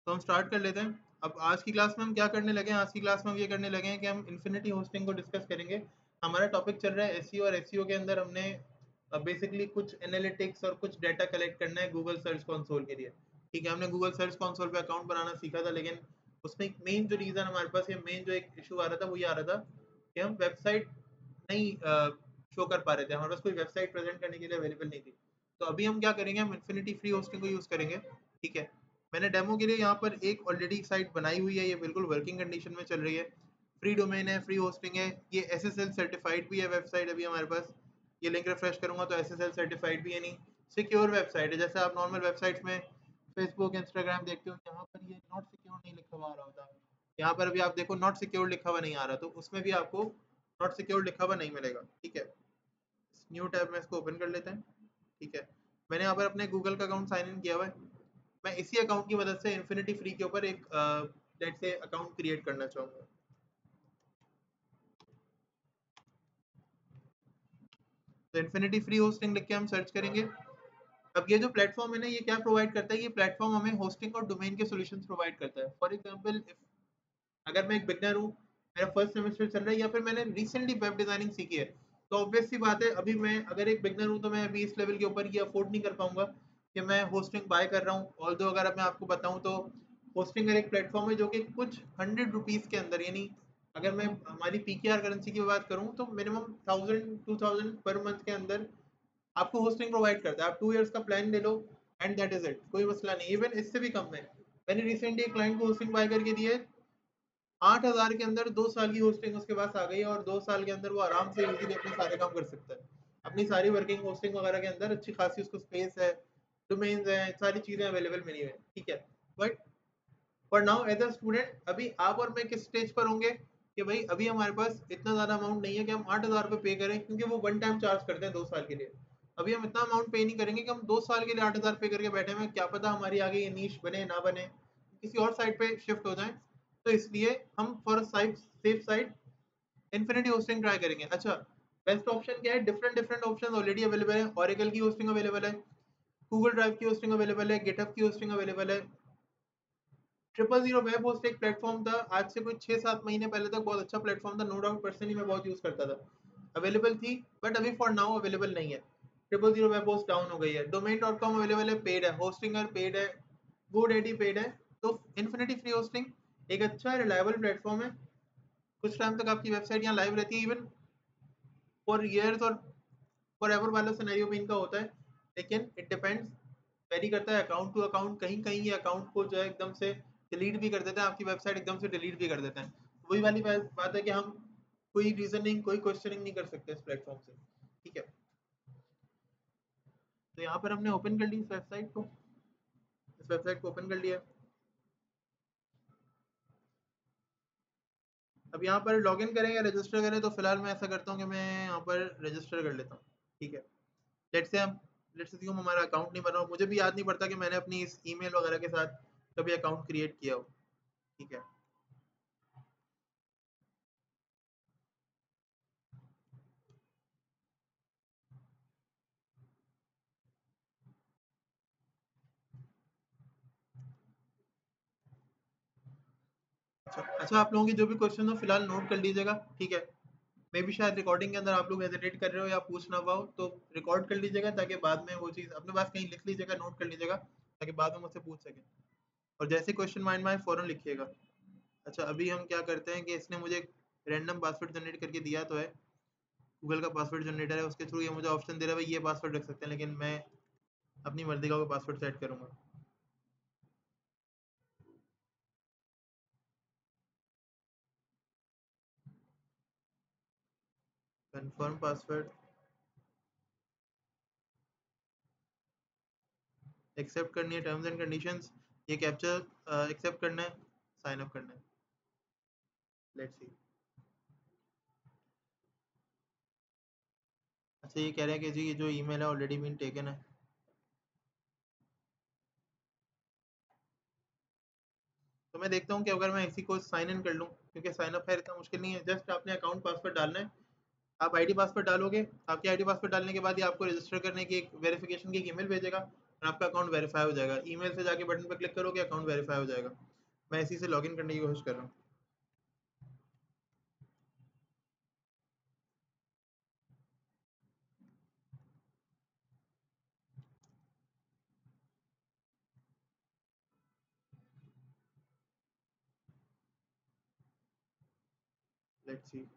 तो हम स्टार्ट कर लेते हैं। अब आज की क्लास में हम क्या करने लगे हैं, आज की क्लास में हम ये करने लगे हैं कि हम इन्फिनिटी होस्टिंग को डिस्कस करेंगे। हमारा टॉपिक चल रहा है एसईओ, और एसईओ के अंदर हमने बेसिकली कुछ एनालिटिक्स और कुछ डेटा कलेक्ट करना है गूगल सर्च कंसोल के लिए। ठीक है, हमने गूगल सर्च कंसोल पे अकाउंट बनाना सीखा था, लेकिन उसमें एक मेन जो रीज़न हमारे पास, ये मेन जो एक इशू आ रहा था, वो ये आ रहा था कि हम वेबसाइट नहीं शो कर पा रहे थे, हमारे पास कोई वेबसाइट प्रेजेंट करने के लिए अवेलेबल नहीं थी। तो अभी हम क्या करेंगे, हम इन्फिनिटी फ्री होस्टिंग को यूज़ करेंगे। ठीक है, मैंने डेमो के लिए यहाँ पर एक ऑलरेडी साइट बनाई हुई है, ये बिल्कुल वर्किंग कंडीशन में चल रही है। फ्री डोमेन है, फ्री होस्टिंग है, ये एसएसएल सर्टिफाइड भी है वेबसाइट अभी हमारे पास। ये लिंक रिफ्रेश करूंगा तो एसएसएल सर्टिफाइड भी है, नहीं सिक्योर वेबसाइट है। जैसे आप नॉर्मल वेबसाइट्स में फेसबुक इंस्टाग्राम देखते हो, यहाँ पर ये नॉट सिक्योर नहीं लिखा हुआ आ रहा होता, यहाँ पर अभी आप देखो नॉट सिक्योर लिखा हुआ नहीं आ रहा, तो उसमें भी आपको नॉट सिक्योर लिखा हुआ नहीं मिलेगा। ठीक है, न्यू टैब में इसको ओपन कर लेते हैं। ठीक है, मैंने यहाँ पर अपने गूगल का अकाउंट साइन इन किया हुआ है। मैं इसी अकाउंट की मदद से इन्फिनिटी फ्री के ऊपर एक लेट से अकाउंट क्रिएट करना चाहूँगा। तो इन्फिनिटी फ्री होस्टिंग लिख के हम सर्च करेंगे। अब ये जो प्लेटफॉर्म है ना, ये क्या प्रोवाइड करता है, ये प्लेटफॉर्म हमें होस्टिंग और डोमेन के सॉल्यूशंस प्रोवाइड करता है। फॉर एग्जांपल, अगर मैं एक बिगनर हूँ, मेरा फर्स्ट सेमेस्टर चल रहा है, या फिर मैंने रिसेंटली वेब डिजाइनिंग सीखी है, तो ऑब्वियस सी बात है, अभी मैं अगर एक बिगनर हूँ तो मैं अभी इस लेवल के ऊपर ये अफोर्ड नहीं कर पाऊंगा कि मैं होस्टिंग बाय कर रहा हूँ। ऑल्दो अगर अब मैं आपको बताऊँ तो होस्टिंग एक प्लेटफॉर्म है जो कि कुछ 100 रुपीज़ के अंदर, यानी अगर मैं हमारी पीकेआर करेंसी की बात करूँ तो मिनिमम 1000 2000 पर मंथ के अंदर आपको होस्टिंग प्रोवाइड करता है। आप 2 इयर्स का प्लान ले लो एंड दैट इज इट, कोई मसला नहीं। इवन इससे भी कम है, मैंने रिसेंटली एक क्लाइंट को होस्टिंग बाय करके दी है 8,000 के अंदर। 2 साल की होस्टिंग उसके पास आ गई है, और 2 साल के अंदर वो आराम से इजीली अपने सारे काम कर सकता है। अपनी सारी वर्किंग होस्टिंग वगैरह के अंदर अच्छी खासी उसको स्पेस है, डोमेन्स हैं, सारी चीज़ें अवेलेबल मिली हुई हैं। ठीक है, but for now as a student, अभी आप और मैं किस स्टेज पर होंगे कि भाई अभी हमारे पास इतना ज़्यादा अमाउंट नहीं है कि हम 8,000 रुपये पे करें, क्योंकि वो वन टाइम चार्ज करते हैं 2 साल के लिए। अभी हम इतना अमाउंट पे नहीं करेंगे कि हम 2 साल के लिए 8,000 पे करके बैठे हुए, क्या पता हमारी आगे ये नीश बने ना बने, किसी और साइड पे शिफ्ट हो जाए। तो इसलिए हम for side safe side infinity hosting try करेंगे। अच्छा, बेस्ट ऑप्शन क्या है, different different option already available है। ऑरेकल की होस्टिंग अवेलेबल है, गूगल ड्राइव की होस्टिंग अवेलेबल है, गिटहब की होस्टिंग अवेलेबल है। 000 वेब होस्ट एक प्लेटफॉर्म था, आज से कोई 6 7 महीने पहले तक बहुत अच्छा प्लेटफॉर्म था, नो डाउट पर्सनली मैं बहुत यूज करता था, अवेलेबल थी। बट अभी फॉर नाउ अवेलेबल नहीं है। 000 वेब होस्ट डाउन हो गई है। डोमेन.com अवेलेबल है, पेड है, होस्टिंगर पेड है, GoDaddy पेड है। तो इन्फिनिटी फ्री होस्टिंग एक अच्छा रिलायबल प्लेटफॉर्म है। कुछ टाइम तक आपकी वेबसाइट यहाँ लाइव रहती है, इवन फॉर ईयर्स और फॉर एवर वाला सिनेरियो भी इनका होता है। लेकिन इट डिपेंड्स, वेरी करता है अकाउंट टू अकाउंट। कहीं कहीं ये अकाउंट को जो है एकदम से डिलीट भी कर देते हैं, आपकी वेबसाइट एकदम से डिलीट भी कर देते हैं। वही वाली बात है कि हम कोई रीजनिंग कोई क्वेश्चनिंग नहीं कर सकते इस प्लेटफॉर्म से। ठीक है, तो यहाँ पर हमने ओपन कर ली इस वेबसाइट को, इस वेबसाइट को ओपन कर लिया। अब यहाँ पर लॉगिन करें या रजिस्टर करें, तो फिलहाल मैं ऐसा करता हूँ कि मैं यहाँ पर रजिस्टर कर लेता हूँ। ठीक है, लेट्स से हम लेट्स से हमारा अकाउंट नहीं बना हो, मुझे भी याद नहीं पड़ता कि मैंने अपनी इस ईमेल वगैरह के साथ कभी अकाउंट क्रिएट किया हो। ठीक है, अच्छा, आप लोगों की जो भी क्वेश्चन हो फिलहाल नोट कर लीजिएगा। ठीक है, मे भी शायद रिकॉर्डिंग के अंदर आप लोग हेजिटेट कर रहे हो या पूछ ना पाओ, तो रिकॉर्ड कर लीजिएगा ताकि बाद में वो चीज़ अपने पास कहीं लिख लीजिएगा, नोट कर लीजिएगा, ताकि बाद में मुझसे पूछ सकें। और जैसे क्वेश्चन माइंड में आए फ़ौरन लिखिएगा। अच्छा, अभी हम क्या करते हैं कि इसने मुझे एक रैंडम पासवर्ड जनरेट करके दिया तो है, गूगल का पासवर्ड जनरेटर है, उसके थ्रू ये मुझे ऑप्शन दे रहा है भाई ये पासवर्ड रख सकते हैं, लेकिन मैं अपनी मर्जी का कोई पासवर्ड सेट करूँगा। कंफर्म पासवर्ड, एक्सेप्ट करनी है टर्म्स एंड कंडीशंस, ये कैप्चर एक्सेप्ट करना है, साइन अप करना है। Let's see. अच्छा, ये कह रहे हैं कि जी ये जो ईमेल है ऑलरेडी बीन टेकन है। तो मैं देखता हूँ कि अगर मैं इसी को साइन इन कर लूँ, क्योंकि साइन अप है इतना मुश्किल नहीं है, जस्ट आपने अकाउंट पासवर्ड डालना है। आप आईडी पासवर्ड डालोगे, आपके आईडी पासवर्ड डालने के बाद ही आपको रजिस्टर करने की एक वेरिफिकेशन की एक ईमेल भेजेगा। और आपका अकाउंट वेरीफाई हो जाएगा। ईमेल से जाके बटन पर क्लिक करोगे, अकाउंट वेरीफाई हो जाएगा। मैं इसी से लॉगिन करने की कोशिश कर रहा हूँ। Let's see.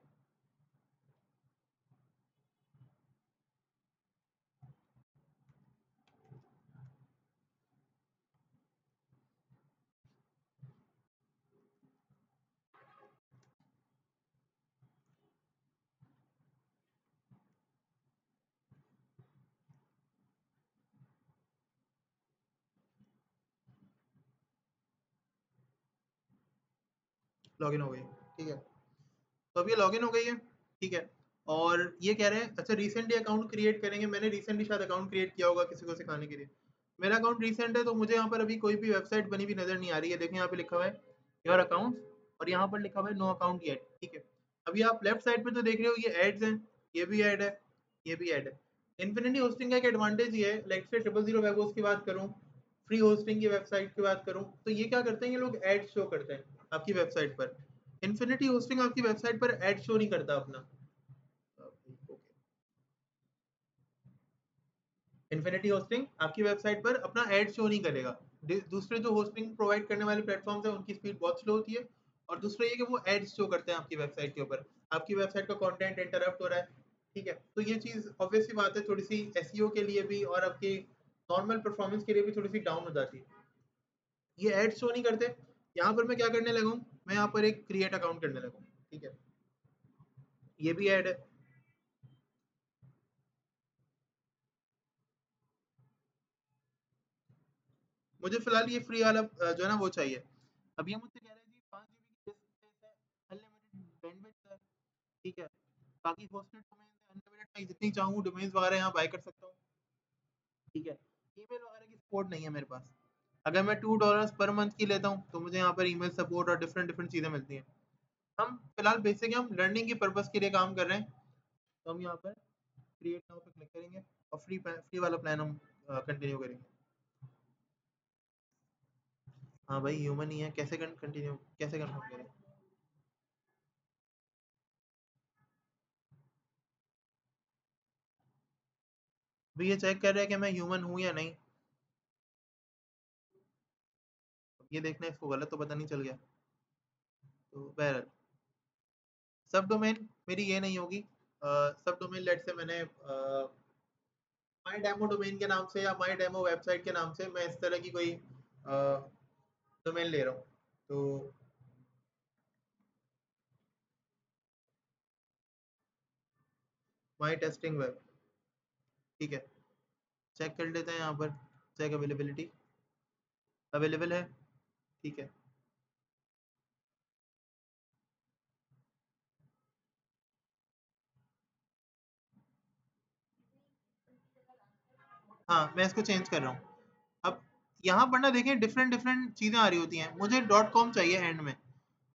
लॉगिन हो गई, ठीक है। तो अब ये लॉगिन हो गई है, ठीक है। और ये कह रहे हैं अच्छा रिसेंटली अकाउंट क्रिएट करेंगे। मैंने रिसेंटली शायद अकाउंट क्रिएट किया होगा किसी को सिखाने के लिए। मेरा अकाउंट रिसेंट है, तो मुझे यहाँ पर अभी कोई भी वेबसाइट बनी हुई नजर नहीं आ रही है। देखें यहाँ पे लिखा हुआ है योर अकाउंट, और यहाँ पर लिखा हुआ है नो अकाउंट येट, ठीक है। अभी आप लेफ्ट साइड पे तो देख रहे हो ये एड्स हैं, ये भी ऐड है, ये भी ऐड है। इन्फिनिटी होस्टिंग का एक एडवांटेज ये है, लाइक से 000 वेबोस की बात करूँ, फ्री होस्टिंग की वेबसाइट की बात करूँ, तो ये क्या करते हैं, ये लोग एड शो करते हैं आपकी वेबसाइट पर। इन्फिनिटी होस्टिंग आपकी वेबसाइट पर एड शो नहीं करता अपना। इन्फिनिटी होस्टिंग आपकी वेबसाइट पर अपना एड शो नहीं करेगा। दूसरे जो होस्टिंग प्रोवाइड करने वाले प्लेटफॉर्म्स हैं उनकी स्पीड बहुत स्लो होती है। और दूसरा ये कि वो एड्स शो करते हैं आपकी वेबसाइट के ऊपर, आपकी वेबसाइट का कंटेंट इंटरप्ट हो रहा है, ठीक है। तो ये चीज़ ऑब्वियस सी बात है, थोड़ी सी एसईओ के लिए भी और आपकी नॉर्मल परफॉर्मेंस के लिए भी थोड़ी सी डाउन हो जाती है। ये एड्स शो नहीं करते। यहाँ पर मैं क्या करने लगा हूँ, मैं यहाँ पर एक क्रिएट अकाउंट करने लगा हूँ, ठीक है। ये भी ऐड है। मुझे फिलहाल ये फ्री वाला जो है ना वो चाहिए। अब ये मुझसे कह रहा है जी 5 GB की डिस्क स्पेस है, अनलिमिटेड बैंडविड्थ है, ठीक है। बाकी होस्टेड डोमेन है अनलिमिटेड, मैं जितनी चाहूँ डोमेन्स वगैरह यहाँ बाय कर सकता हूँ, ठीक है। ईमेल वगैरह की सपोर्ट नहीं है मेरे पास। अगर मैं $2 पर मंथ की लेता हूँ तो मुझे यहाँ पर ईमेल सपोर्ट और डिफरेंट डिफरेंट चीज़ें मिलती हैं। हम फिलहाल बेसिक हम लर्निंग की पर्पज़ के लिए काम कर रहे हैं, तो हम यहाँ पर क्रिएट नाउ पे क्लिक करेंगे और फ्री वाला प्लान हम कंटिन्यू करेंगे। हाँ भाई ह्यूमन ही है, कैसे कंटिन्यू कैसे कंफर्म करें। अभी ये चेक कर रहा है कि मैं ह्यूमन हूँ या नहीं। ये देखना है, इसको गलत तो पता नहीं चल गया। तो बहरहाल सब डोमेन मेरी ये नहीं होगी। सब डोमेन लेट से मैंने माई डेमो डोमेन के नाम से या माई डेमो वेबसाइट के नाम से मैं इस तरह की कोई डोमेन ले रहा हूँ। तो माई टेस्टिंग वेब, ठीक है। चेक कर लेते हैं यहाँ पर, चेक अवेलेबिलिटी, अवेलेबल है, ठीक है। हाँ मैं इसको चेंज कर रहा हूँ। अब यहाँ पर ना देखें डिफरेंट डिफरेंट चीज़ें आ रही होती हैं। मुझे .com चाहिए एंड में,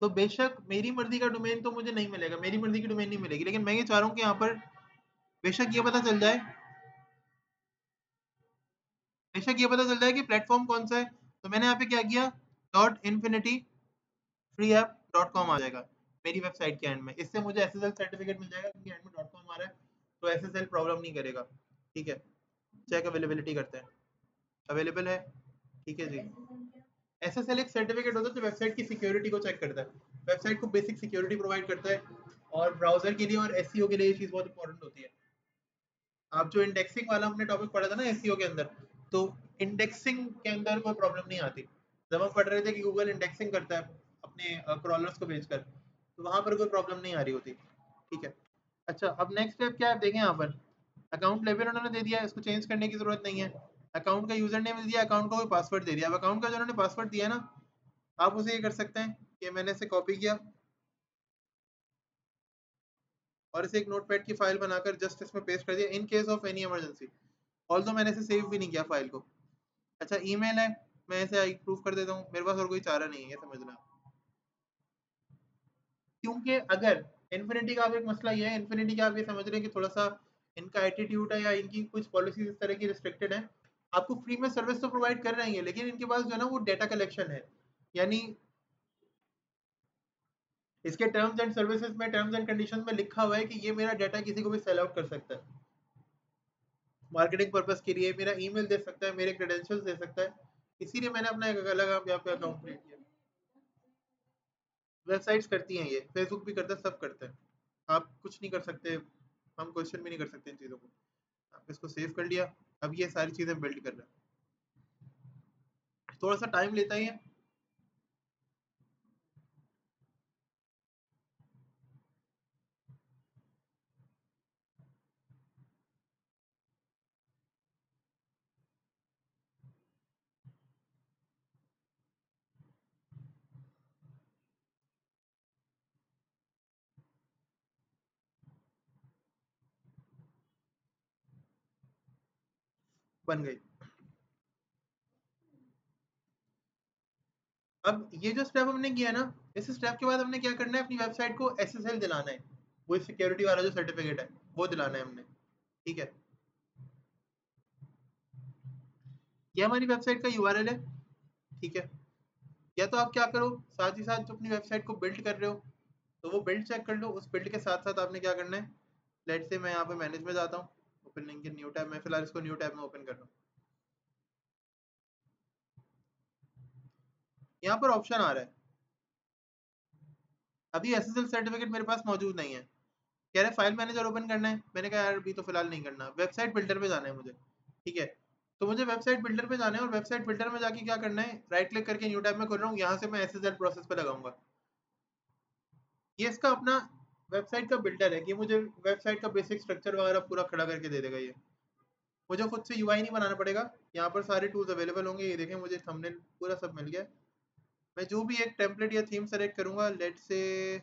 तो बेशक मेरी मर्जी का डोमेन तो मुझे नहीं मिलेगा, मेरी मर्जी की डोमेन नहीं मिलेगी, लेकिन मैं ये चाह रहा हूँ कि यहाँ पर बेशक ये पता चल जाए, बेशक ये पता चल जाए कि प्लेटफॉर्म कौन सा है। तो मैंने यहाँ पे क्या किया, .infinity फ्री ऐप .com आ जाएगा मेरी वेबसाइट के एंड में। इससे मुझे एसएसएल सर्टिफिकेट मिल जाएगा क्योंकि एंड में .com आ रहा है, तो एसएसएल प्रॉब्लम नहीं करेगा, ठीक है। चेक अवेलेबिलिटी करते हैं, अवेलेबल है, ठीक है जी। एसएसएल एक सर्टिफिकेट होता है जो वेबसाइट की सिक्योरिटी को चेक करता है, वेबसाइट को बेसिक सिक्योरिटी प्रोवाइड करता है। और ब्राउजर के लिए और एसईओ के लिए ये चीज़ बहुत इंपॉर्टेंट होती है। आप जो इंडेक्सिंग वाला हमने टॉपिक पढ़ा था ना एसईओ के अंदर, तो इंडेक्सिंग के अंदर कोई प्रॉब्लम नहीं आती। जब हम पढ़ रहे थे कि गूगल इंडेक्सिंग करता है अपने क्रॉलर्स को भेजकर, तो वहाँ पर कोई प्रॉब्लम नहीं आ रही होती, ठीक है। अच्छा अब नेक्स्ट स्टेप क्या है, आप देखें यहाँ पर अकाउंट लेवल उन्होंने दे दिया है, इसको चेंज करने की जरूरत नहीं है। अकाउंट का यूजर नेम दिया, अकाउंट का कोई पासवर्ड दे दिया। अब अकाउंट का जो उन्होंने पासवर्ड दिया है ना, आप उसे ये कर सकते हैं कि मैंने इसे कॉपी किया और इसे एक नोटपैड की फाइल बनाकर जस्ट इसमें पेस्ट कर दिया in case of any emergency. Although मैंने इसे सेव भी नहीं किया फाइल को। अच्छा ईमेल है, मैं इसे प्रूफ कर देता हूँ, मेरे पास और कोई चारा नहीं है, ये समझना। क्योंकि अगर इन्फिनिटी का आप एक मसला ये है, इन्फिनिटी का आप ये समझ रहे हैं कि थोड़ा सा इनका एटीट्यूड है या इनकी कुछ पॉलिसीज इस तरह की रिस्ट्रिक्टेड है, आपको फ्री में सर्विस तो प्रोवाइड कर रहे हैं, लेकिन इनके पास जो है ना वो डेटा कलेक्शन है, यानी इसके टर्म्स एंड सर्विसेज में, टर्म्स एंड कंडीशंस में लिखा हुआ है कि ये मेरा डाटा किसी को भी सेल आउट कर सकता है मार्केटिंग पर्पस के लिए, मेरा ईमेल दे सकता है, मेरे क्रेडेंशियल्स दे सकता है, इसीलिए मैंने अपना एक अलग यहाँ पे अकाउंट क्रिएट किया। वेबसाइट्स करती हैं ये, फेसबुक भी करता है, सब करते हैं, आप कुछ नहीं कर सकते, हम क्वेश्चन भी नहीं कर सकते इन चीज़ों को। आप इसको सेव कर लिया, अब ये सारी चीज़ें बिल्ड कर रहे हैं, थोड़ा सा टाइम लेता ही है। बन गई। अब ये जो स्टेप हमने किया ना, इस स्टेप के बाद हमने क्या करना है, अपनी वेबसाइट को एसएसएल दिलाना है, वो सिक्योरिटी वाला जो सर्टिफिकेट है वो दिलाना है हमने, ठीक है। ये हमारी वेबसाइट का यूआरएल है, ठीक है। या तो आप क्या करो, साथ ही साथ जो अपनी वेबसाइट को बिल्ड कर रहे हो तो वो बिल्ड चेक कर लो, उस बिल्ड के साथ साथ आपने क्या करना है, लेट से मैं यहाँ पे मैनेज में जाता हूँ, open link in new tab, मैं फिलहाल इसको न्यू टैब में ओपन कर रहा हूँ। यहाँ पर ऑप्शन आ रहा है, अभी एसएसएल सर्टिफिकेट मेरे पास मौजूद नहीं है, कह रहे फाइल मैनेजर ओपन करना है, मैंने कहा यार अभी तो फिलहाल नहीं करना, वेबसाइट बिल्डर पे जाना है मुझे, ठीक है। तो मुझे वेबसाइट बिल्डर पे जाना है, और वेबसाइट बिल्डर में जाके क्या करना है, राइट क्लिक करके न्यू टैब में खोल रहा हूँ, यहाँ से मैं एसएसएल प्रोसेस पे लगाऊंगा। ये इसका अपना वेबसाइट का बिल्डर है कि मुझे वेबसाइट का बेसिक स्ट्रक्चर वगैरह पूरा खड़ा करके दे देगा ये, मुझे खुद से यूआई नहीं बनाना पड़ेगा। यहाँ पर सारे टूल्स अवेलेबल होंगे, ये देखें मुझे थंबनेल पूरा सब मिल गया। मैं जो भी एक टेम्पलेट या थीम सेलेक्ट करूंगा, लेट से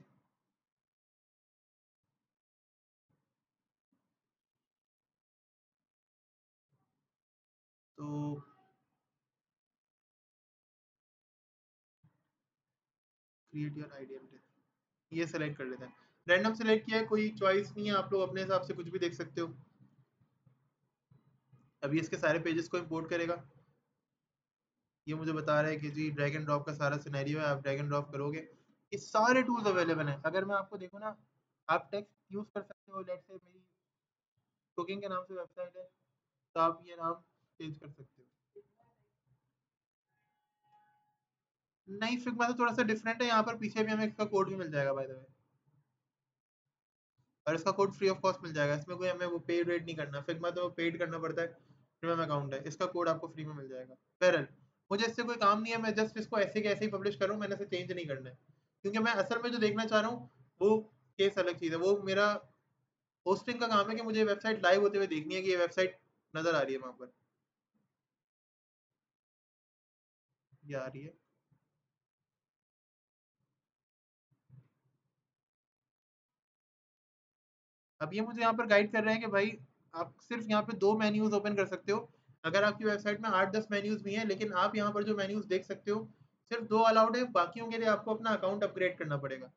तो क्रिएट योर आइडियल, ये सेलेक्ट कर लेते हैं, रैंडम सेलेक्ट किया है, कोई चॉइस नहीं है, आप लोग अपने हिसाब से कुछ भी देख सकते हो। अभी इसके सारे पेजेस को इंपोर्ट करेगा, ये मुझे बता रहा है कि जी ड्रैग एंड ड्रॉप का सारा सिनेरियो है, आप ड्रैग एंड ड्रॉप करोगे, ये सारे टूल्स अवेलेबल हैं। अगर मैं आपको देखूँ ना, आप टेक्स्ट यूज कर सकते हो, लेट से मेरी कुकिंग के नाम से वेबसाइट है, तो आप ये नाम चेंज कर सकते हो। नहीं, फिग्मा तो थोड़ा सा डिफरेंट है, यहाँ पर पीछे भी हमें इसका कोड भी मिल जाएगा बाय द वे, और इसका कोड फ्री ऑफ कॉस्ट मिल जाएगा, इसमें कोई हमें वो पेड रेट नहीं करना, फिग्मा तो पेड करना पड़ता है, प्रीमियम अकाउंट है, इसका कोड आपको फ्री में मिल जाएगा। बहरहाल मुझे इससे कोई काम नहीं है, मैं जस्ट इसको ऐसे के ऐसे ही पब्लिश करूँ, मैंने इसे चेंज नहीं करना है, क्योंकि मैं असल में जो देखना चाह रहा हूँ वो केस अलग चीज़ है, वो मेरा होस्टिंग का काम है कि मुझे वेबसाइट लाइव होते हुए देखनी है कि ये वेबसाइट नज़र आ रही है वहाँ पर, ये आ रही है। अब ये मुझे यहाँ पर गाइड कर रहे हैं कि भाई आप सिर्फ यहाँ पे 2 मेन्यूज ओपन कर सकते हो, अगर आपकी वेबसाइट में 8-10 मेन्यूज भी हैं, लेकिन आप यहाँ पर जो मेन्यूज देख सकते हो सिर्फ 2 अलाउड है, बाकियों के लिए आपको अपना अकाउंट अपग्रेड करना पड़ेगा।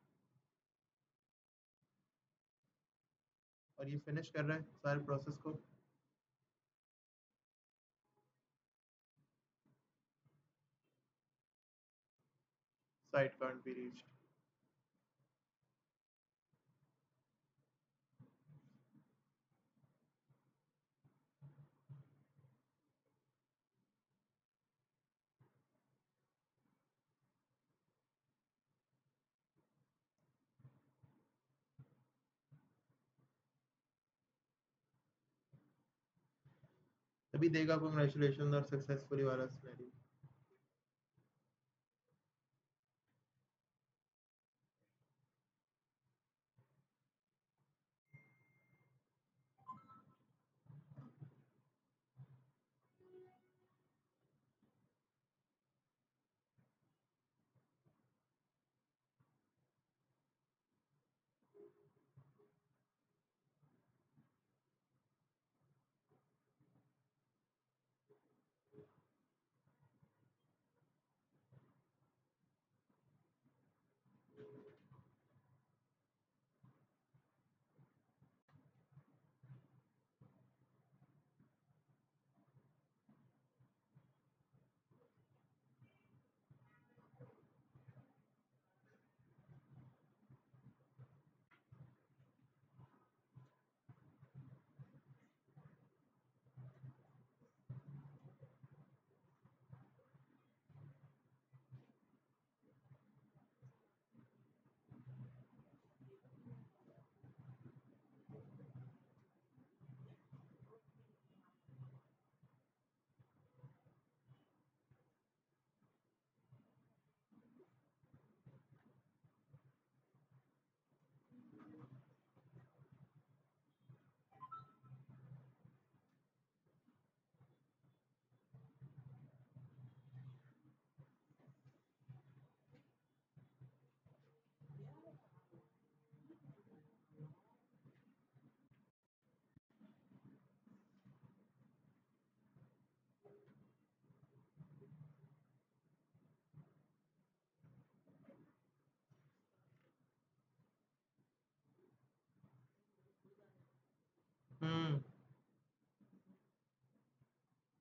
और ये फिनिश कर रहा है सारे प्रोसेस को। Site can't be reached. अभी देगा कांग्रेचुलेशन और सक्सेसफुली वाला सिनेरियो।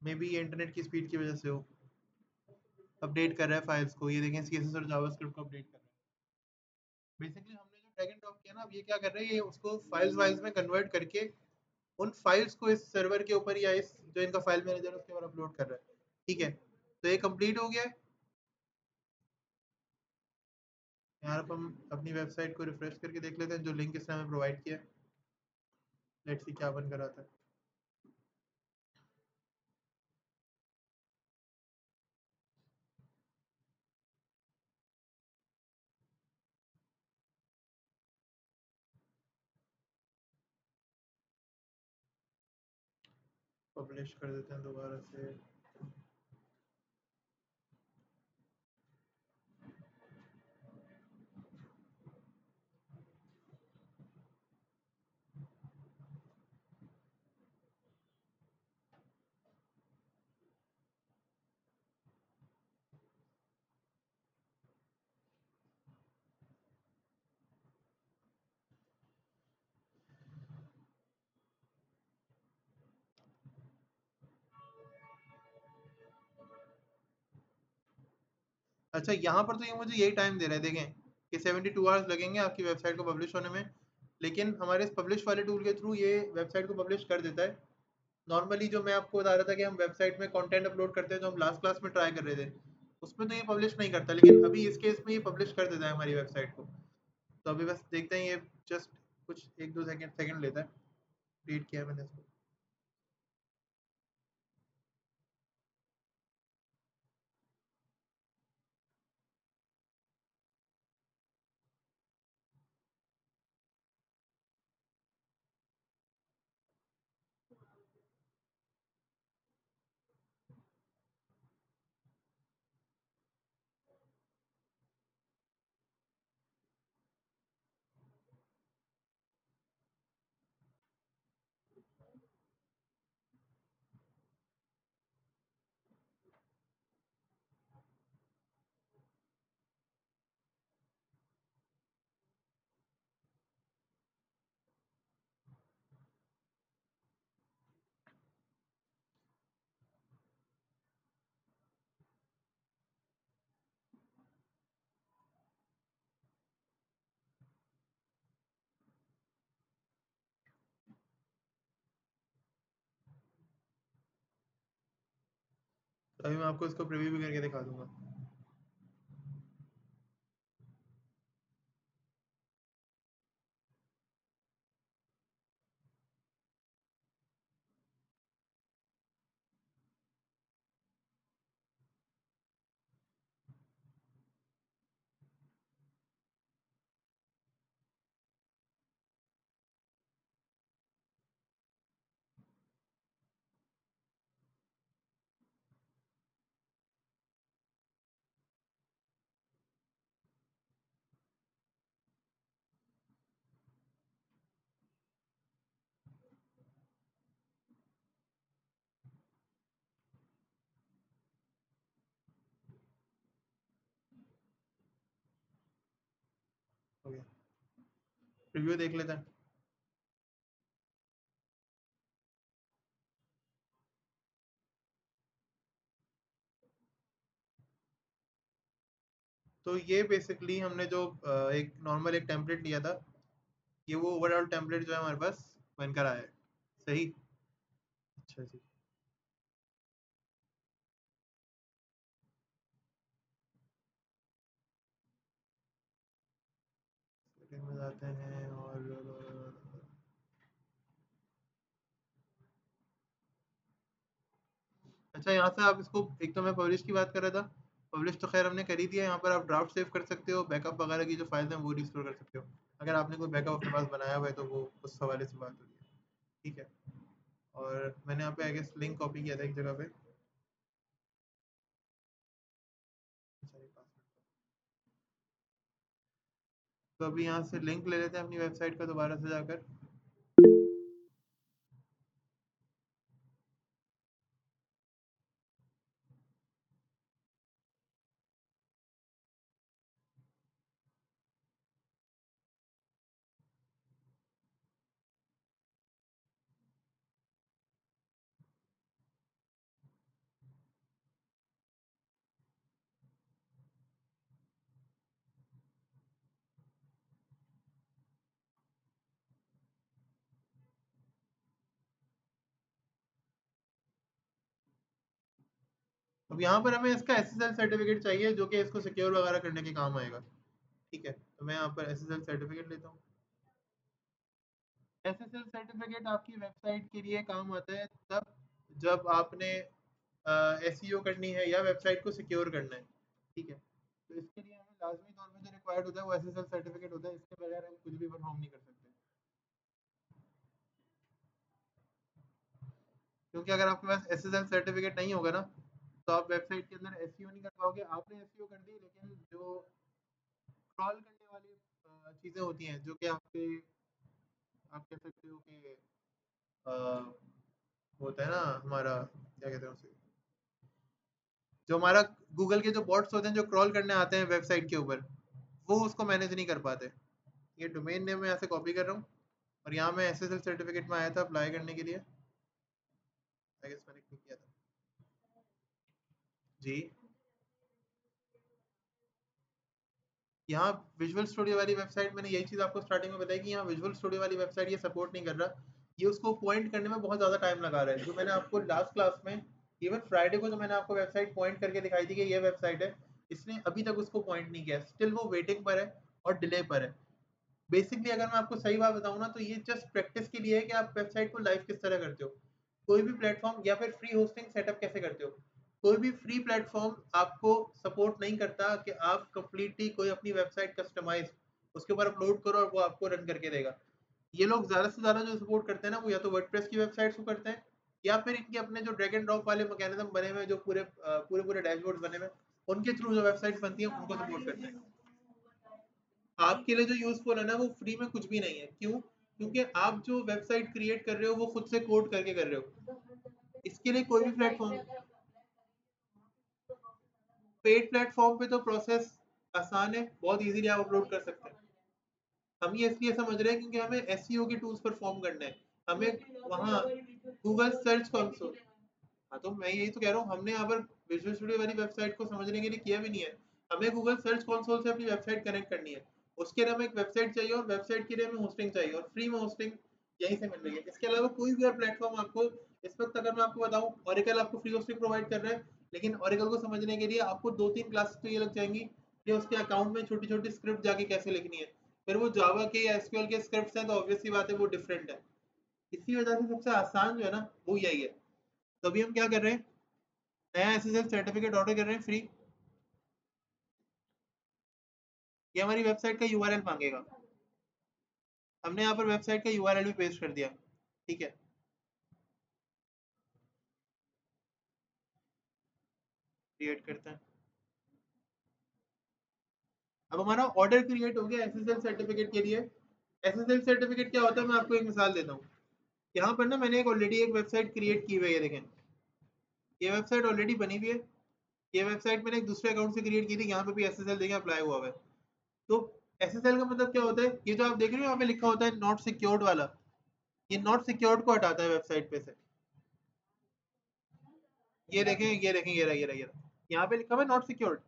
मे बी ये इंटरनेट की स्पीड की वजह से हो। अपडेट कर रहा है फाइल्स को, ये देखें CSS और जावास्क्रिप्ट को अपडेट कर रहा है। बेसिकली हमने जो ड्रैग एंड ड्रॉप किया ना, अब ये क्या कर रहा है, ये उसको फाइल्स वाइल्स में कन्वर्ट करके उन फाइल्स को इस सर्वर के ऊपर या इस जो इनका फाइल मैनेजर है उसके ऊपर अपलोड कर रहा है। ठीक है, तो ये कंप्लीट हो गया है। यहाँ पर हम अपनी वेबसाइट को रिफ्रेश करके देख लेते हैं जो लिंक इसने हमें प्रोवाइड किया है। लेट्स सी क्या बन कर आता है। पब्लिश कर देते हैं दोबारा से। अच्छा, यहाँ पर तो ये मुझे यही टाइम दे रहा है, देखें कि 72 आवर्स लगेंगे आपकी वेबसाइट को पब्लिश होने में। लेकिन हमारे इस पब्लिश वाले टूल के थ्रू ये वेबसाइट को पब्लिश कर देता है। नॉर्मली जो मैं आपको बता रहा था कि हम वेबसाइट में कंटेंट अपलोड करते हैं, जो हम लास्ट क्लास में ट्राई कर रहे थे, उसमें तो ये पब्लिश नहीं करता, लेकिन अभी इस केस में ये पब्लिश कर देता है हमारी वेबसाइट को। तो अभी बस देखते हैं, ये जस्ट कुछ 1-2 सेकंड लेता है। रीड किया है मैंने इसको। तो अभी मैं आपको इसको प्रीव्यू भी करके दिखा दूंगा। हो गया, प्रीव्यू देख लेते हैं। तो ये बेसिकली हमने जो एक नॉर्मल एक टेम्पलेट लिया था, ये वो ओवरऑल टेम्पलेट जो है हमारे पास बनकर आया है। सही। अच्छा जी। सेटिंग में जाते हैं और अच्छा, यहाँ से आप इसको, एक तो मैं पब्लिश की बात कर रहा था, पब्लिश तो खैर हमने कर ही दिया। यहाँ पर आप ड्राफ्ट सेव कर सकते हो, बैकअप वगैरह की जो फाइल हैं वो रिस्टोर कर सकते हो। अगर आपने कोई बैकअप अपने पास बनाया हुआ है तो वो उस हवाले से बात होगी। ठीक है। और मैंने यहाँ पे आई गेस लिंक कॉपी किया था एक जगह पे। अच्छा, ये password। तो अभी यहाँ से लिंक ले लेते हैं अपनी वेबसाइट का दोबारा से जाकर। अब यहाँ पर हमें इसका SSL सर्टिफिकेट चाहिए जो कि इसको सिक्योर वगैरह करने के काम आएगा। ठीक है, तो मैं यहाँ पर SSL सर्टिफिकेट लेता हूँ। SSL सर्टिफिकेट आपकी वेबसाइट के लिए काम आता है तब जब आपने SEO करनी है या वेबसाइट को सिक्योर करना है। ठीक है, तो इसके लिए हमें लाजमी तौर पे जो रिक्वायर्ड होता है वो SSL सर्टिफिकेट होता है। इसके बगैर हम कुछ भी परफॉर्म नहीं कर सकते, क्योंकि अगर आपके पास SSL सर्टिफिकेट नहीं होगा ना तो आप वेबसाइट के अंदर SEO नहीं कर पाओगे। आपने SEO कर दी लेकिन जो क्रॉल करने वाली चीज़ें होती हैं जो कि आपके, आप कह सकते हो कि अ, होता है ना हमारा, क्या कहते हैं उसे, जो हमारा गूगल के जो बॉट्स होते हैं जो क्रॉल करने आते हैं वेबसाइट के ऊपर, वो उसको मैनेज नहीं कर पाते। ये डोमेन नेम मैं यहाँ से कॉपी कर रहा हूँ और यहाँ मैं SSL सर्टिफिकेट में आया था अप्लाई करने के लिए। आई गेस मैंने क्लिक किया था जी। यहाँ विजुअल स्टूडियो वाली वेबसाइट, मैंने यही चीज़ आपको स्टार्टिंग में बताई कि यहाँ विजुअल स्टूडियो वाली वेबसाइट ये सपोर्ट नहीं कर रहा। ये उसको पॉइंट करने में बहुत ज़्यादा टाइम लगा रहा है। जो मैंने आपको लास्ट क्लास में, इवन फ्राइडे को जो मैंने आपको वेबसाइट पॉइंट करके दिखाई थी कि ये वेबसाइट है, इसने अभी तक उसको पॉइंट नहीं किया। स्टिल वो वेटिंग पर है और डिले पर है। बेसिकली अगर मैं आपको सही बात बताऊँ ना तो ये जस्ट प्रैक्टिस के लिए है कि आप वेबसाइट को लाइव किस तरह करते हो, कोई भी प्लेटफॉर्म, या फिर फ्री होस्टिंग सेटअप कैसे करते हो। कोई भी फ्री प्लेटफॉर्म आपको सपोर्ट नहीं करता कि आप कंप्लीटली कोई अपनी वेबसाइट कस्टमाइज उसके ऊपर अपलोड करो और वो आपको रन करके देगा। ये लोग ज़्यादा से ज़्यादा जो सपोर्ट करते हैं ना वो या तो वर्डप्रेस की वेबसाइट्स को करते हैं, या फिर इनके अपने जो ड्रैग एंड ड्रॉप वाले मैकेनिज्म बने हुए हैं, जो पूरे पूरे पूरे डैशबोर्ड बने हुए हैं, उनके थ्रू जो वेबसाइट बनती है उनको सपोर्ट करते हैं। आपके लिए जो यूजफुल है ना वो फ्री में कुछ भी नहीं है। क्यों? क्योंकि आप जो वेबसाइट क्रिएट कर रहे हो वो खुद से कोड करके कर रहे हो। इसके लिए कोई भी प्लेटफॉर्म, पेड प्लेटफॉर्म पे तो प्रोसेस आसान है, बहुत इजीली आप अपलोड कर सकते हैं। हम ये इसलिए समझ रहे हैं क्योंकि हमें एसईओ के टूल्स परफॉर्म करना है। हमें वहाँ गूगल सर्च कंसोल, हाँ तो मैं यही तो कह रहा हूँ, हमने यहाँ पर विजुअल स्टूडियो वाली वेबसाइट को समझने के लिए किया भी नहीं है। हमें गूगल सर्च कंसोल से अपनी वेबसाइट कनेक्ट करनी है। उसके लिए हमें एक वेबसाइट चाहिए और वेबसाइट के लिए हमें होस्टिंग चाहिए और फ्री में होस्टिंग यहीं से मिल रही है। इसके अलावा कोई भी और प्लेटफॉर्म आपको इस वक्त, अगर मैं आपको बताऊँ, ऑरेकल आपको फ्री होस्टिंग प्रोवाइड कर रहा है, लेकिन ऑरेकल को समझने के लिए आपको 2-3 क्लासेस तो ये लग जाएंगी कि उसके अकाउंट में छोटी छोटी स्क्रिप्ट जाके कैसे लिखनी है। फिर वो जावा के या एसक्यूएल के स्क्रिप्ट्स हैं तो ऑब्वियस सी बात है वो डिफरेंट है। इसी वजह से सबसे आसान जो है ना वो यही है। तो अभी हम क्या कर रहे हैं, नया एसएसएल सर्टिफिकेट ऑर्डर कर रहे हैं फ्री। ये हमारी वेबसाइट का यूआरएल मांगेगा। हमने यहाँ पर वेबसाइट का यूआरएल भी पेस्ट कर दिया। ठीक है, क्रिएट करते हैं। अब हमारा ऑर्डर क्रिएट हो गया एसएसएल सर्टिफिकेट के लिए। एसएसएल सर्टिफिकेट क्या होता है मैं आपको एक मिसाल देता हूँ। यहाँ पर ना मैंने एक ऑलरेडी एक वेबसाइट क्रिएट की हुई है, ये देखें, ये वेबसाइट ऑलरेडी बनी हुई है। ये वेबसाइट मैंने एक दूसरे अकाउंट से क्रिएट की थी, यहाँ पे भी एसएसएल देखें अप्लाई हुआ है। तो एसएसएल का मतलब क्या होता है, ये जो आप देख रहे हो यहाँ पे लिखा होता है नॉट सिक्योर्ड वाला, ये नॉट सिक्योर्ड को हटाता है वेबसाइट पे से। ये देखें, ये देखें, ये रहा, ये रहा, ये रहा, यहाँ पे लिखा हुआ है नॉट सिक्योर्ड।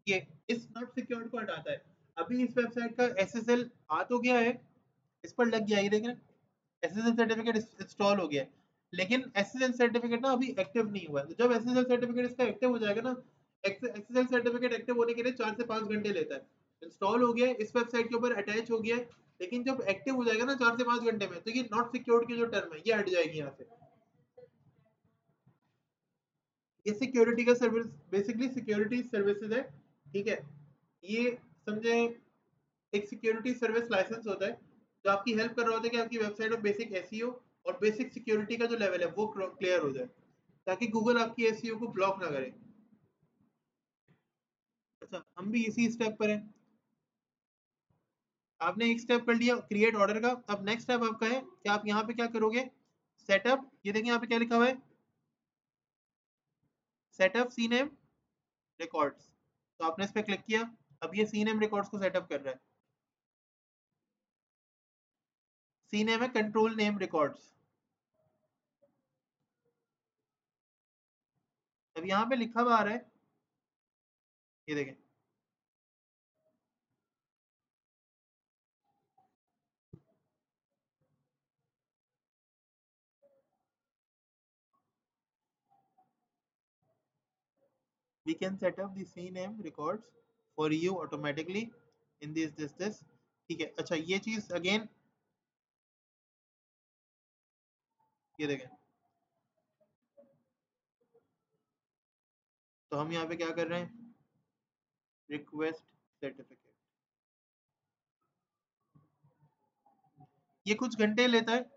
ये इस नॉट सिक्योर्ड को हटाता है। अभी इस वेबसाइट का एसएसएल आ तो गया है, इस पर लग गया, ये देखें, एसएसएल सर्टिफिकेट इंस्टॉल हो गया है, लेकिन एसएसएल सर्टिफिकेट ना अभी एक्टिव नहीं हुआ है। तो जब एसएसएल सर्टिफिकेट इसका एक्टिव हो जाएगा ना, एसएसएल सर्टिफिकेट एक्टिव होने के लिए 4 से 5 घंटे लेता है। इंस्टॉल हो गया है, इस वेबसाइट के ऊपर अटैच हो गया है, लेकिन जब एक्टिव हो जाएगा ना 4 से 5 घंटे में, तो ये नॉट सिक्योर्ड की जो टर्म है ये हट जाएगी यहाँ से। ये सिक्योरिटी का सर्विस, बेसिकली सिक्योरिटी सर्विसेज है। ठीक है, ये समझे एक सिक्योरिटी सर्विस लाइसेंस होता है जो आपकी हेल्प कर रहा होता है कि आपकी वेबसाइट में बेसिक एसईओ और बेसिक सिक्योरिटी का जो लेवल है वो क्लियर हो जाए, ताकि गूगल आपकी एसईओ को ब्लॉक ना करे। अच्छा, हम भी इसी स्टेप पर हैं। आपने एक स्टेप कर लिया क्रिएट ऑर्डर का। अब नेक्स्ट स्टेप आपका है कि आप यहाँ पे क्या करोगे, सेटअप, ये देखिए यहाँ पे क्या लिखा हुआ है, सेटअप सीनेम रिकॉर्ड्स। तो आपने इस पर क्लिक किया, अब ये सीनेम रिकॉर्ड्स को सेटअप कर रहा है। सीनेम है कंट्रोल नेम रिकॉर्ड्स। अब यहाँ पे लिखा हुआ आ रहा है, ये देखें, we can set up the CNAME records for you automatically in this. ठीक है, अच्छा ये चीज अगेन ये देखें, तो हम यहाँ पे क्या कर रहे हैं, रिक्वेस्ट सर्टिफिकेट, ये कुछ घंटे लेता है।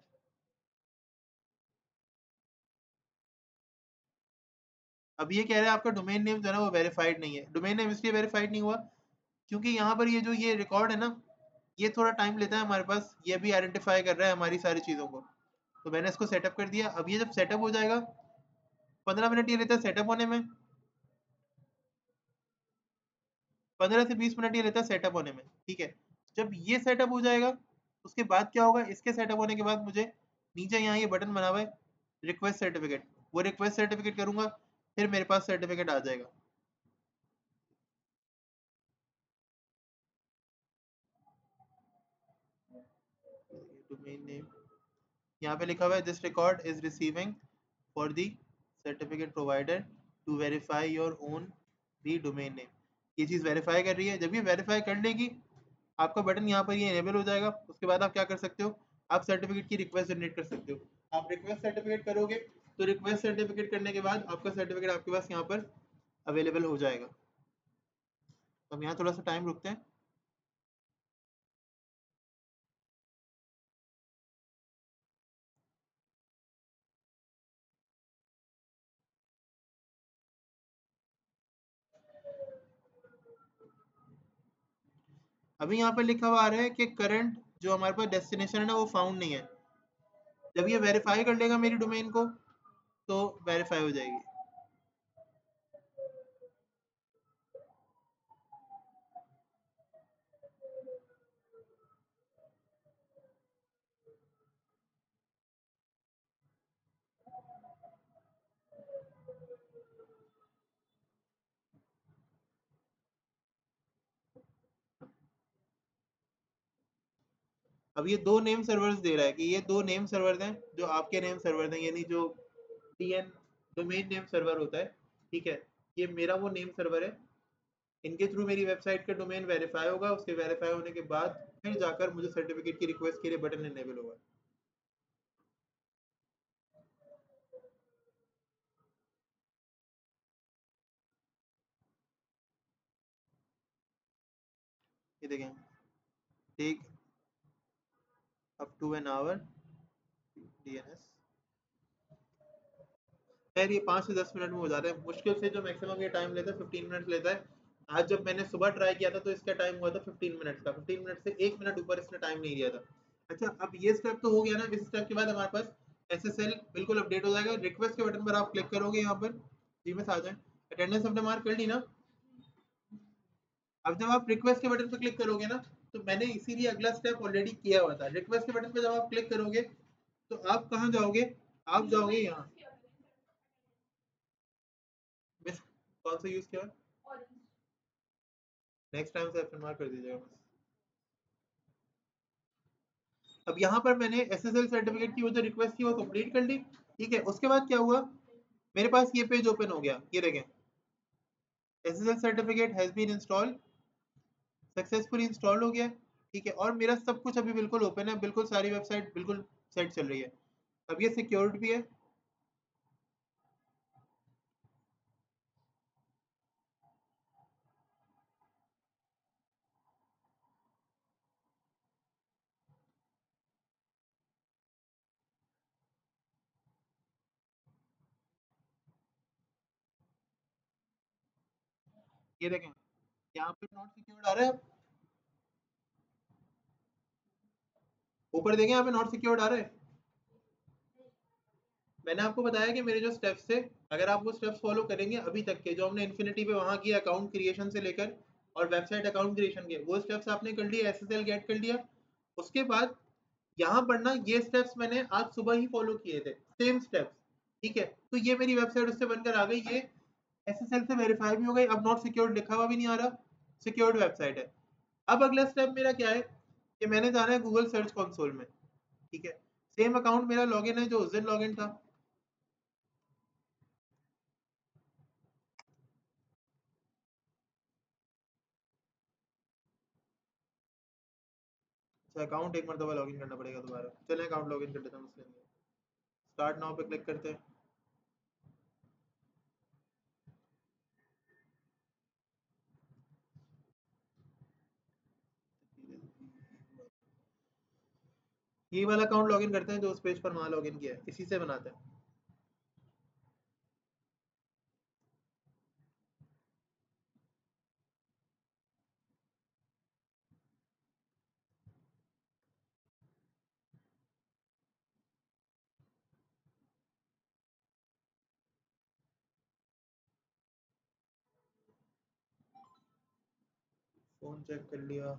अब ये कह रहा है आपका डोमेन नेम जो है ना वो वेरीफाइड नहीं है। डोमेन नेम इसलिए वेरीफाइड नहीं हुआ क्योंकि यहाँ पर ये जो ये रिकॉर्ड है ना, ये थोड़ा टाइम लेता है हमारे पास, ये भी आइडेंटिफाई कर रहा है हमारी सारी चीज़ों को। तो मैंने इसको सेटअप कर दिया। अब ये जब सेटअप हो जाएगा, 15 मिनट ये लेता है सेटअप होने में, 15 से 20 मिनट ये लेता है सेटअप होने में। ठीक है, जब ये सेटअप हो जाएगा उसके बाद क्या होगा, इसके सेटअप होने के बाद मुझे नीचे यहाँ ये बटन बना हुआ है रिक्वेस्ट सर्टिफिकेट, वो रिक्वेस्ट सर्टिफिकेट करूंगा, फिर मेरे पास सर्टिफिकेट आ जाएगा। डोमेन नेम यहाँ पे लिखा हुआ है this record is receiving for the certificate provider to verify your own the domain name. ये चीज़ वेरीफाई कर रही है। जब ये वेरीफाई कर लेगी आपका बटन यहाँ पर ये इनेबल हो जाएगा। उसके बाद आप क्या कर सकते हो, आप सर्टिफिकेट की रिक्वेस्ट जनरेट कर सकते हो। आप रिक्वेस्ट सर्टिफिकेट करोगे तो रिक्वेस्ट सर्टिफिकेट करने के बाद आपका सर्टिफिकेट आपके पास यहाँ पर अवेलेबल हो जाएगा। तो हम यहाँ थोड़ा सा टाइम रुकते हैं। अभी यहाँ पर लिखा हुआ आ रहा है कि करंट जो हमारे पास डेस्टिनेशन है ना वो फाउंड नहीं है। जब ये वेरीफाई कर लेगा मेरी डोमेन को तो वेरीफाई हो जाएगी। अब ये दो नेम सर्वर्स दे रहा है कि ये दो नेम सर्वर्स हैं जो आपके नेम सर्वर्स हैं, यानी जो टीएन डोमेन नेम सर्वर होता है। ठीक है, ये मेरा वो नेम सर्वर है। इनके थ्रू मेरी वेबसाइट का डोमेन वेरीफाई होगा। उसके वेरीफाई होने के बाद फिर जाकर मुझे सर्टिफिकेट की रिक्वेस्ट के लिए बटन इनेबल होगा। ये देखें, take up to an hour DNS. खैर ये 5 से 10 मिनट में हो जाता है। मुश्किल से जो मैक्सिमम ये टाइम लेता है 15 मिनट लेता है। आज जब मैंने सुबह ट्राई किया था तो इसका टाइम हुआ था 15 मिनट का। 15 मिनट से 1 मिनट ऊपर इसने टाइम नहीं लिया था। अच्छा, अब ये स्टेप तो हो गया ना। इस स्टेप के बाद हमारे पास एसएसएल बिल्कुल अपडेट हो जाएगा। रिक्वेस्ट के बटन पर आप क्लिक करोगे, यहाँ पर जी में आ जाए, अटेंडेंस अपने मार्क कर ली ना। अब जब आप रिक्वेस्ट के बटन पर क्लिक करोगे ना, तो मैंने इसीलिए अगला स्टेप ऑलरेडी किया हुआ था। रिक्वेस्ट के बटन पर जब आप क्लिक करोगे तो आप कहाँ जाओगे, आप जाओगे यहाँ। मिस कौन सा यूज किया, नेक्स्ट टाइम से एफ मार्क कर दीजिएगा बस। अब यहाँ पर मैंने एसएसएल सर्टिफिकेट की वो जो रिक्वेस्ट थी वो कंप्लीट कर ली। ठीक है, उसके बाद क्या हुआ, मेरे पास ये पेज ओपन हो गया। ये देखें, SSL certificate has been install, successfully install हो गया। ठीक है, और मेरा सब कुछ अभी बिल्कुल ओपन है, बिल्कुल सारी वेबसाइट बिल्कुल सेट चल रही है। अब ये सिक्योर्ड भी है। ये देखें, यहाँ पे नॉट सिक्योर्ड आ रहा है। ऊपर देखें, यहाँ पे नॉट सिक्योर्ड आ रहा है। मैंने आपको बताया कि मेरे जो स्टेप्स थे, अगर आप वो स्टेप्स फॉलो करेंगे अभी तक के जो हमने इन्फिनिटी पे वहाँ किया, अकाउंट क्रिएशन से लेकर और वेबसाइट अकाउंट क्रिएशन के, वो स्टेप्स आपने कर लिए, एसएसएल गेट कर लिया। उसके बाद यहाँ पर ना ये स्टेप्स मैंने आज सुबह ही फॉलो किए थे, सेम स्टेप्स। ठीक है, तो ये मेरी वेबसाइट उससे बनकर आ गई। ये एसएसएल से वेरीफाई भी हो गई। अब नॉट सिक्योर्ड लिखा हुआ भी नहीं आ रहा, सिक्योर्ड वेबसाइट है। अब अगला स्टेप मेरा क्या है कि मैंने जाना है गूगल सर्च कंसोल में। ठीक है, सेम अकाउंट मेरा लॉगिन है जो उस दिन लॉगिन था। अच्छा अकाउंट एक मरतबा लॉगिन करना पड़ेगा दोबारा। चलें अकाउंट लॉगिन कर लेता हूँ उसके लिए। स्टार्ट नाउ पे क्लिक करते हैं। ये वाला अकाउंट लॉगिन करते हैं जो उस पेज पर वहाँ लॉगिन किया है, इसी से बनाते हैं। फ़ोन चेक कर लिया।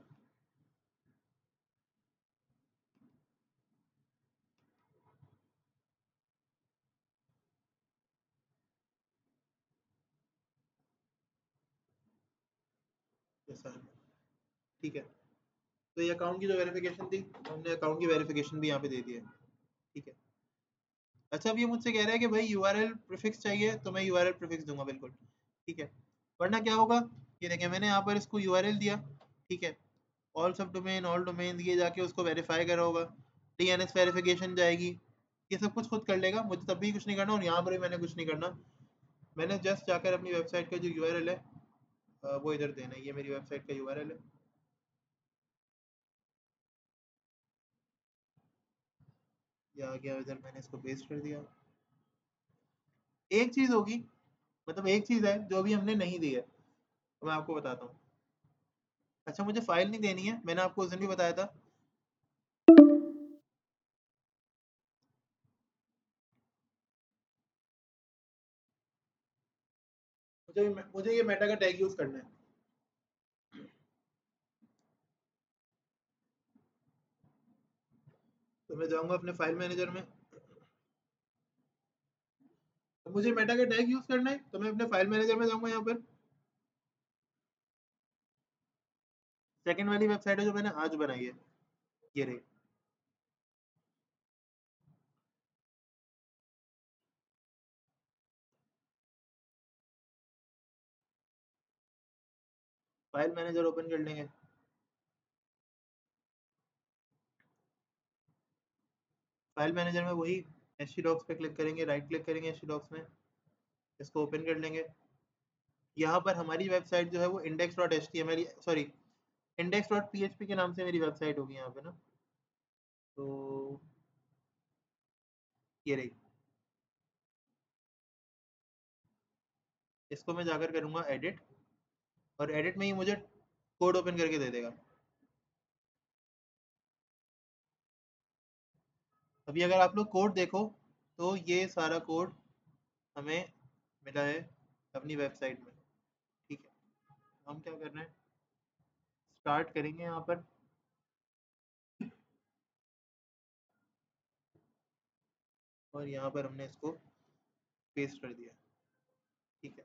जैसा है, ठीक है। तो ये अकाउंट की जो वेरिफिकेशन थी, हमने अकाउंट की वेरिफिकेशन भी यहाँ पे दे दी है। ठीक है। अच्छा अब ये मुझसे कह रहा है कि भाई यूआरएल प्रीफिक्स चाहिए, तो मैं यूआरएल प्रीफिक्स दूंगा बिल्कुल। ठीक है। वरना क्या होगा, ये देखें मैंने यहाँ पर इसको यूआरएल दिया। ठीक है। ऑल सब डोमेन, ऑल डोमेन, ये जाके उसको वेरीफाई करा होगा, डीएनएस वेरिफिकेशन जाएगी, ये सब कुछ खुद कर लेगा, मुझे तब भी कुछ नहीं करना। और यहाँ पर भी मैंने कुछ नहीं करना, मैंने जस्ट जाकर अपनी वेबसाइट का जो यूआरएल है वो इधर देना है। ये मेरी वेबसाइट का यूआरएल है। ये आ गया इधर, मैंने इसको पेस्ट कर दिया। एक चीज़ होगी, मतलब एक चीज़ है जो अभी हमने नहीं दी है, तो मैं आपको बताता हूँ। अच्छा मुझे फाइल नहीं देनी है, मैंने आपको उस दिन भी बताया था। मुझे ये मेटा का टैग यूज़ करना है। तो मैं जाऊँगा अपने फाइल मैनेजर में। तो मुझे मेटा का टैग यूज़ करना है, तो मैं अपने फाइल मैनेजर में जाऊँगा यहाँ पर। सेकंड वाली वेबसाइट है जो मैंने आज बनाई है, ये रही। फाइल मैनेजर ओपन कर लेंगे। फाइल मैनेजर में वही एच डॉक्स पे क्लिक करेंगे, राइट क्लिक करेंगे एच डॉक्स में, इसको ओपन कर लेंगे। यहाँ पर हमारी वेबसाइट जो है वो index dot H T M L, sorry index dot P H P के नाम से मेरी वेबसाइट होगी यहाँ पे ना। तो ये रही, इसको मैं जाकर करूँगा एडिट, और एडिट में ही मुझे कोड ओपन करके दे देगा। अभी अगर आप लोग कोड देखो, तो ये सारा कोड हमें मिला है अपनी वेबसाइट में। ठीक है। हम क्या कर रहे हैं, स्टार्ट करेंगे यहाँ पर। और यहाँ पर हमने इसको पेस्ट कर दिया। ठीक है।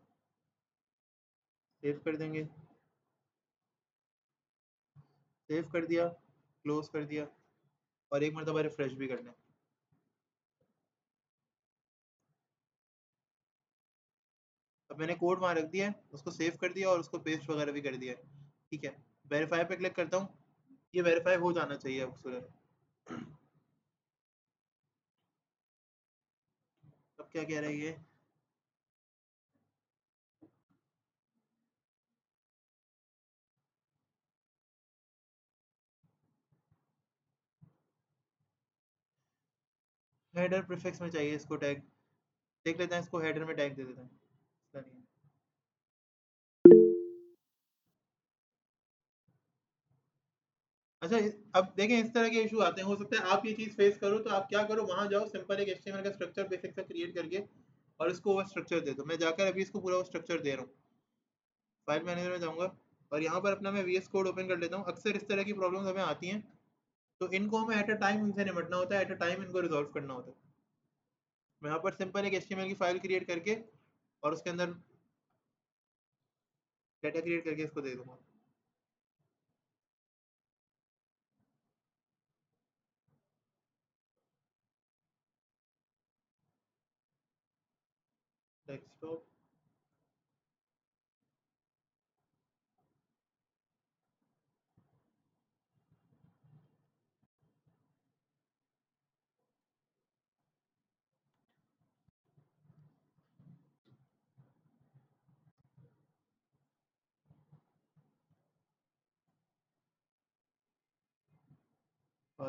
सेव कर देंगे, सेव कर दिया, क्लोज कर दिया, और एक मरतबा रिफ्रेश भी करना है। अब मैंने कोड वहाँ रख दिया है, उसको सेव कर दिया और उसको पेस्ट वगैरह भी कर दिया है। ठीक है। वेरीफाई पे क्लिक करता हूँ, ये वेरीफाई हो जाना चाहिए अब सूरज। अब क्या कह रही है, हेडर प्रीफिक्स में चाहिए इसको टैग। देख लेते हैं, इसको हेडर में टैग दे देते हैं। इसका नहीं है। अच्छा अब देखें इस तरह के इशू आते हैं, हो सकता है आप ये चीज़ फेस करो, तो आप क्या करो, वहां जाओ, सिंपल एक एचटीएमएल का स्ट्रक्चर बेसिक सा क्रिएट करके और इसको वो स्ट्रक्चर दे दो। मैं जाकर अभी इसको पूरा वो स्ट्रक्चर दे रहा हूँ। फाइल मैनेजर में जाऊँगा और यहाँ पर अपना मैं वीएस कोड ओपन कर लेता हूँ। अक्सर इस तरह की प्रॉब्लम्स हमें आती हैं, तो इनको हमें एट अ टाइम इनसे निपटना होता है, एट अ टाइम इनको रिजॉल्व करना होता है। मैं यहाँ पर सिंपल एक एचटीएमएल की फाइल क्रिएट करके और उसके अंदर डाटा क्रिएट करके इसको दे दूँगा। डेस्कटॉप,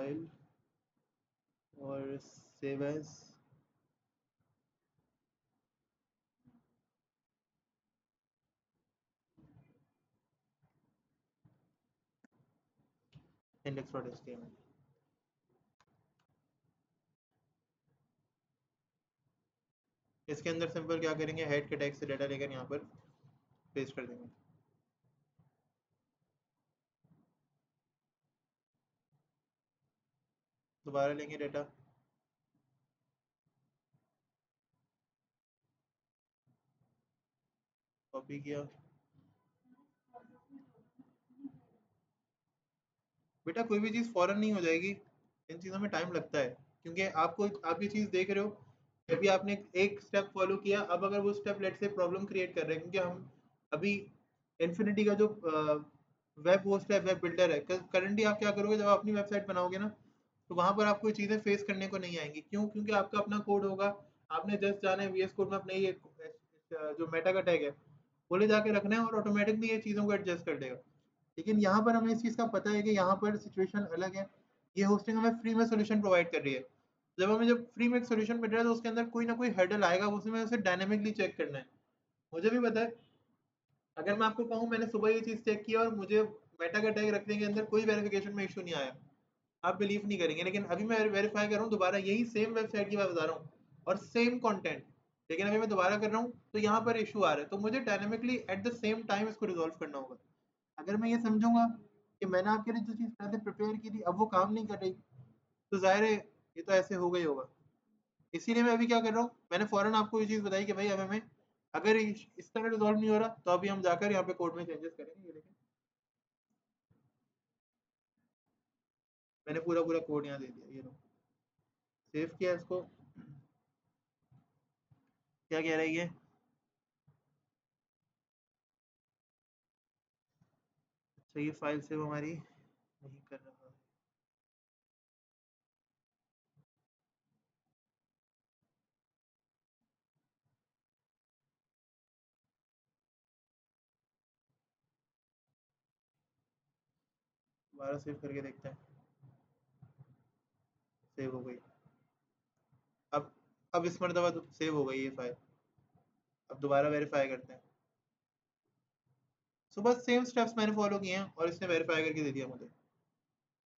फाइल और सेव एज index.html। इसके अंदर सिंपल क्या करेंगे, हेड के टैग से डाटा लेकर यहाँ पर पेस्ट कर देंगे। दोबारा लेंगे डाटा, कॉपी किया। बेटा कोई भी चीज़ फौरन नहीं हो जाएगी, इन चीज़ों में टाइम लगता है, क्योंकि आप ये चीज़ देख रहे हो कि अभी आपने एक स्टेप फॉलो किया, अब अगर वो स्टेप लेट से प्रॉब्लम क्रिएट कर रहे हैं, क्योंकि हम अभी इन्फिनिटी का जो वेब होस्ट है, वेब बिल्डर है, करंटली आप क्या करोगे, जब आप अपनी वेबसाइट बनाओगे ना, तो वहां पर आपको ये चीज़ें फेस करने को नहीं आएंगी। क्यों? क्योंकि आपका अपना कोड होगा, आपने जस्ट जाना है VS कोड में अपने ये जो मेटा का टैग है वो ले जाके रखना है और ऑटोमेटिकली ये चीज़ों को एडजस्ट कर देगा। लेकिन यहाँ पर हमें इस चीज़ का पता है कि यहाँ पर सिचुएशन अलग है, ये होस्टिंग हमें फ्री में सोल्यूशन प्रोवाइड कर रही है। जब फ्री में एक सोल्यूशन मिल रहा है तो उसके अंदर कोई ना कोई हर्डल आएगा, उसमें उसे डायनेमिकली चेक करना है। मुझे भी पता है, अगर मैं आपको कहूँ मैंने सुबह ये चीज़ चेक की और मुझे मेटा का टैग रखने के अंदर कोई वेरिफिकेशन में इशू नहीं आया, आप बिलीव नहीं करेंगे। लेकिन अभी मैं वेरीफाई कर रहा हूँ दोबारा, यही सेम वेबसाइट की बात बता रहा हूँ और सेम कंटेंट, लेकिन अभी मैं दोबारा कर रहा हूँ तो यहाँ पर इशू आ रहा है, तो मुझे dynamically at the same time इसको रिजॉल्व करना होगा। अगर मैं ये समझूंगा कि मैंने आपके लिए जो चीज़ पहले प्रिपेयर की थी अब वो काम नहीं कर रही, तो जाहिर है ये तो ऐसे होगा ही होगा। इसीलिए मैं अभी क्या कर रहा हूँ, मैंने फौरन आपको ये चीज़ बताई कि भाई अब हमें अगर इस तरह रिजॉल्व नहीं हो रहा तो अभी हम जाकर यहाँ पे कोड में चेंजेस करेंगे। ये देखें, मैंने पूरा पूरा कोड यहाँ दे दिया, ये लो, सेव किया इसको। क्या कह रहा है ये, अच्छा ये फाइल सेव हमारी नहीं कर रहा। दोबारा सेव करके देखते हैं, सेव हो गई। अब अब इस मरतबा तो सेव हो गई ये फाइल। अब दोबारा वेरीफाई करते हैं। सुबह सेम स्टेप्स मैंने फॉलो किए हैं और इसने वेरीफाई करके दे दिया मुझे,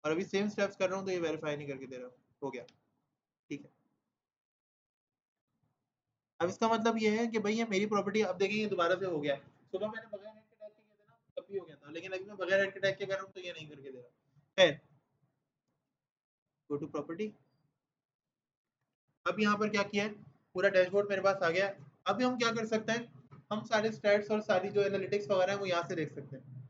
और अभी सेम स्टेप्स कर रहा हूँ तो ये वेरीफाई नहीं करके दे रहा। हो गया, ठीक है। अब इसका मतलब ये है कि भाई ये मेरी प्रॉपर्टी, अब देखेंगे दोबारा से हो गया। सुबह मैंने बगैर हेड के टैग के किया था ना, तब भी हो गया था, लेकिन अभी मैं बगैर हेड के टैग के कर रहा हूँ तो ये नहीं करके दे रहा है। गो टू प्रॉपर्टी, अब यहाँ पर क्या किया है, पूरा डैशबोर्ड मेरे पास आ गया है। अभी हम क्या कर सकते हैं, हम सारे स्टैट्स और सारी जो एनालिटिक्स वगैरह है वो यहाँ से देख सकते हैं।